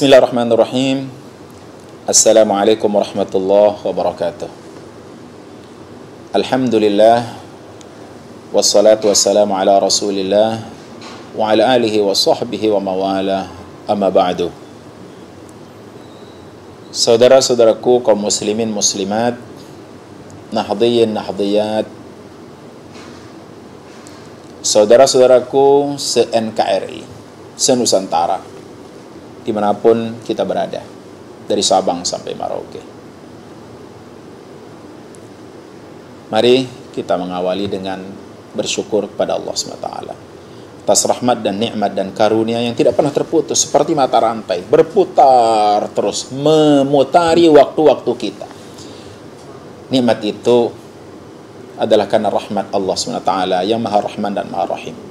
Bismillahirrahmanirrahim. Assalamualaikum warahmatullahi wabarakatuh. Alhamdulillah, wassalatu wassalamu ala rasulillah wa ala alihi wa sahbihi wa mawala, amma ba'du. Saudara-saudaraku kaum muslimin muslimat, nahdhiyin nahdhiyat, saudara-saudaraku se-NKRI, se-Nusantara, dimanapun kita berada, dari Sabang sampai Merauke. Mari kita mengawali dengan bersyukur kepada Allah SWT atas rahmat dan nikmat dan karunia yang tidak pernah terputus, seperti mata rantai berputar terus memutari waktu-waktu kita. Nikmat itu adalah karena rahmat Allah SWT yang Maha Rahman dan Maha Rahim.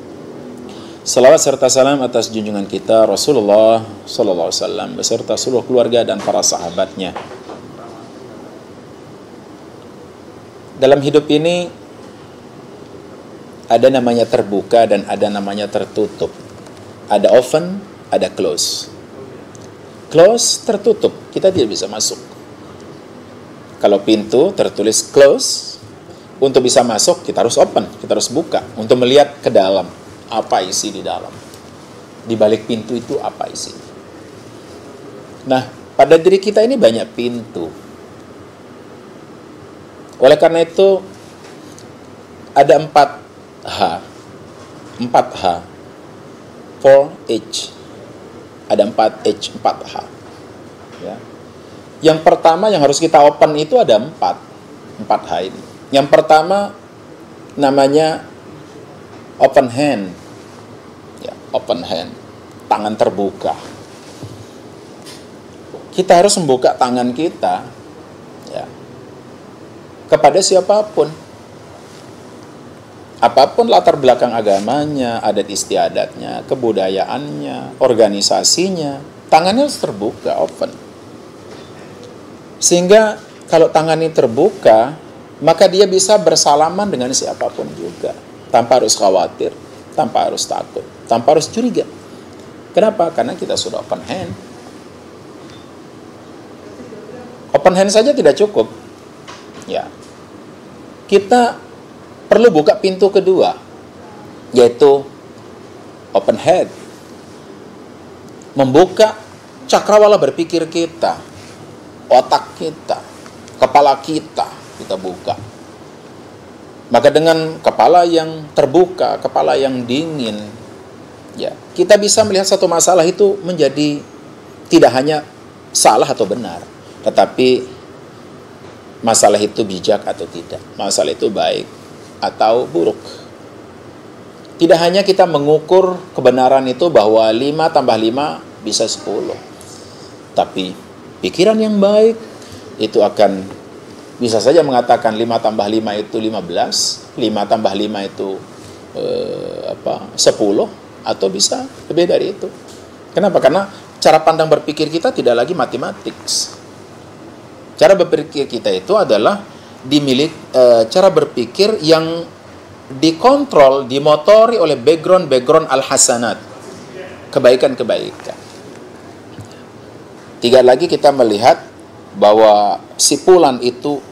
Salawat serta salam atas junjungan kita Rasulullah sallallahu alaihi wasallam beserta seluruh keluarga dan para sahabatnya. Dalam hidup ini ada namanya terbuka dan ada namanya tertutup. Ada open, ada close. Close, tertutup, kita tidak bisa masuk. Kalau pintu tertulis close, untuk bisa masuk kita harus open, kita harus buka untuk melihat ke dalam. Apa isi di dalam? Di balik pintu itu apa isi? Nah, pada diri kita ini banyak pintu. Oleh karena itu, ada 4H. 4H. 4H. Ada 4H, 4H. Ya. Yang pertama yang harus kita open itu ada 4H ini. Yang pertama namanya open hand, ya, open hand, tangan terbuka. Kita harus membuka tangan kita, ya, kepada siapapun, apapun latar belakang agamanya, adat istiadatnya, kebudayaannya, organisasinya, tangannya harus terbuka, open. Sehingga kalau tangan ini terbuka, maka dia bisa bersalaman dengan siapapun juga, tanpa harus khawatir, tanpa harus takut, tanpa harus curiga. Kenapa? Karena kita sudah open hand. Open hand saja tidak cukup. Ya. Kita perlu buka pintu kedua, yaitu open head. Membuka cakrawala berpikir kita, otak kita, kepala kita buka. Maka dengan kepala yang terbuka, kepala yang dingin, ya, kita bisa melihat satu masalah itu menjadi tidak hanya salah atau benar, tetapi masalah itu bijak atau tidak, masalah itu baik atau buruk. Tidak hanya kita mengukur kebenaran itu bahwa 5 tambah 5 bisa 10, tapi pikiran yang baik itu akan bisa saja mengatakan 5 tambah 5 itu 15, 5 tambah 5 itu 10, atau bisa lebih dari itu. Kenapa? Karena cara pandang berpikir kita tidak lagi matematik. Cara berpikir kita itu adalah cara berpikir yang dikontrol, dimotori oleh background al-hasanat, kebaikan-kebaikan. Tiga lagi kita melihat bahwa si fulan itu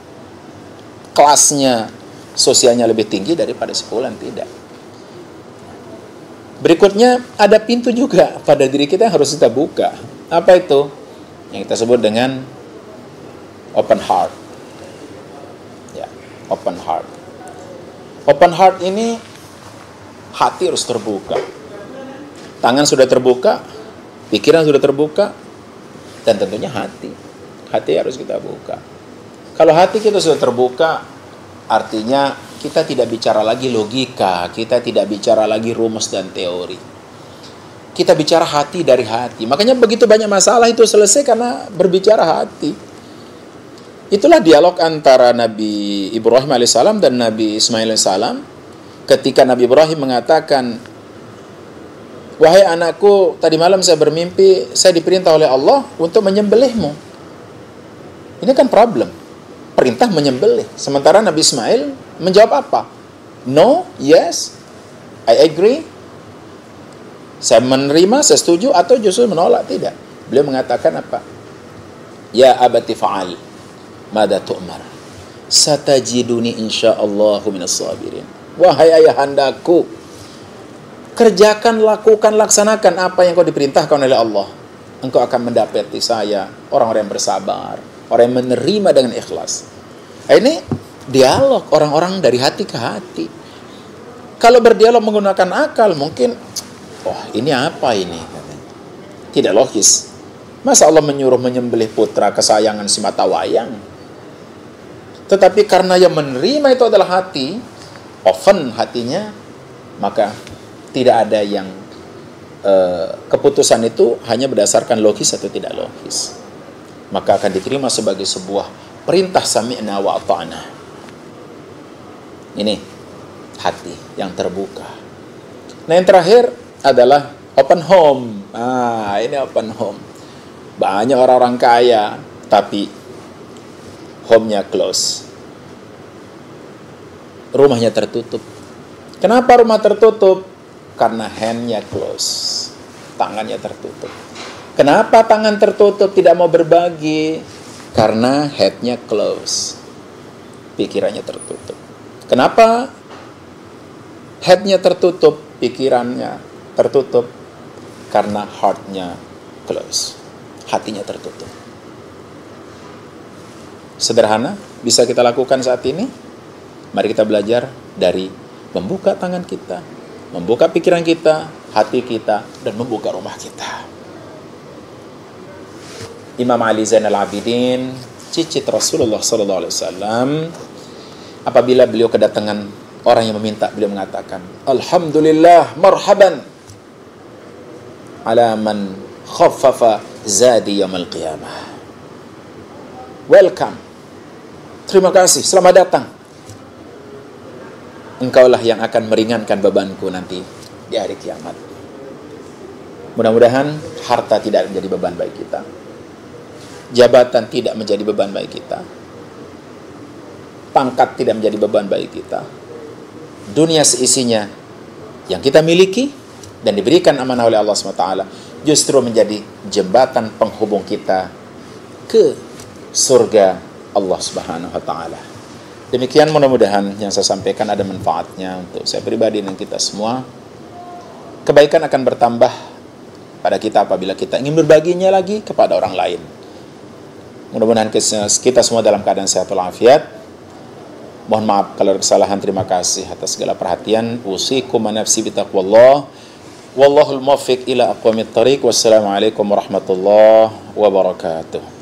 kelasnya sosialnya lebih tinggi daripada si fulan tidak. Berikutnya ada pintu juga pada diri kita yang harus kita buka. Apa itu? Yang kita sebut dengan open heart. Ya, open heart. Open heart ini hati harus terbuka. Tangan sudah terbuka, pikiran sudah terbuka, dan tentunya hati. Hati harus kita buka. Kalau hati kita sudah terbuka, artinya kita tidak bicara lagi logika, kita tidak bicara lagi rumus dan teori. Kita bicara hati dari hati. Makanya begitu banyak masalah itu selesai karena berbicara hati. Itulah dialog antara Nabi Ibrahim alaihissalam dan Nabi Ismail alaihissalam. Ketika Nabi Ibrahim mengatakan, "Wahai anakku, tadi malam saya bermimpi, saya diperintah oleh Allah untuk menyembelihmu." Ini kan problem. Perintah menyembelih. Sementara Nabi Ismail menjawab apa? No, yes, I agree. Saya menerima, saya setuju, atau justru menolak? Tidak. Beliau mengatakan apa? Ya abati fa'al mada tu'mar, satajiduni insyaallahu minas sabirin. Wahai ayahandaku, kerjakan, lakukan, laksanakan apa yang kau diperintahkan oleh Allah. Engkau akan mendapati saya orang-orang yang bersabar, orang yang menerima dengan ikhlas. Ini dialog orang-orang dari hati ke hati. Kalau berdialog menggunakan akal, mungkin, wah ini apa ini? Tidak logis. Masa Allah menyuruh menyembelih putra kesayangan si mata wayang? Tetapi karena yang menerima itu adalah hati, open hatinya, maka tidak ada yang keputusan itu hanya berdasarkan logis atau tidak logis. Maka akan diterima sebagai sebuah perintah sami'na wa ata'na. Ini hati yang terbuka. Nah, yang terakhir adalah open home. Ini open home. Banyak orang-orang kaya, tapi home-nya close. Rumahnya tertutup. Kenapa rumah tertutup? Karena hand-nya close. Tangannya tertutup. Kenapa tangan tertutup tidak mau berbagi? Karena head-nya close. Pikirannya tertutup. Kenapa head-nya tertutup, pikirannya tertutup? Karena heart-nya close. Hatinya tertutup. Sederhana, bisa kita lakukan saat ini. Mari kita belajar dari membuka tangan kita, membuka pikiran kita, hati kita, dan membuka rumah kita. Imam Ali Zainal Abidin, cicit Rasulullah SAW, apabila beliau kedatangan orang yang meminta, beliau mengatakan, Alhamdulillah, marhaban, ala man khaffafa zadi yaumil qiyamah. Welcome. Terima kasih, selamat datang. Engkaulah yang akan meringankan bebanku nanti di hari kiamat. Mudah-mudahan harta tidak menjadi beban bagi kita. Jabatan tidak menjadi beban bagi kita. Pangkat tidak menjadi beban bagi kita. Dunia seisinya yang kita miliki dan diberikan amanah oleh Allah SWT justru menjadi jembatan penghubung kita ke surga Allah Subhanahu wa taala. Demikian mudah-mudahan yang saya sampaikan ada manfaatnya untuk saya pribadi dan kita semua. Kebaikan akan bertambah pada kita apabila kita ingin berbaginya lagi kepada orang lain. Mudah-mudahan kita semua dalam keadaan sehat walafiat. Mohon maaf kalau ada kesalahan. Terima kasih atas segala perhatian. Usikum wa nafsi bitaqwallah. Wallahul muwaffiq ila aqwamit thariq. Wassalamualaikum warahmatullahi wabarakatuh.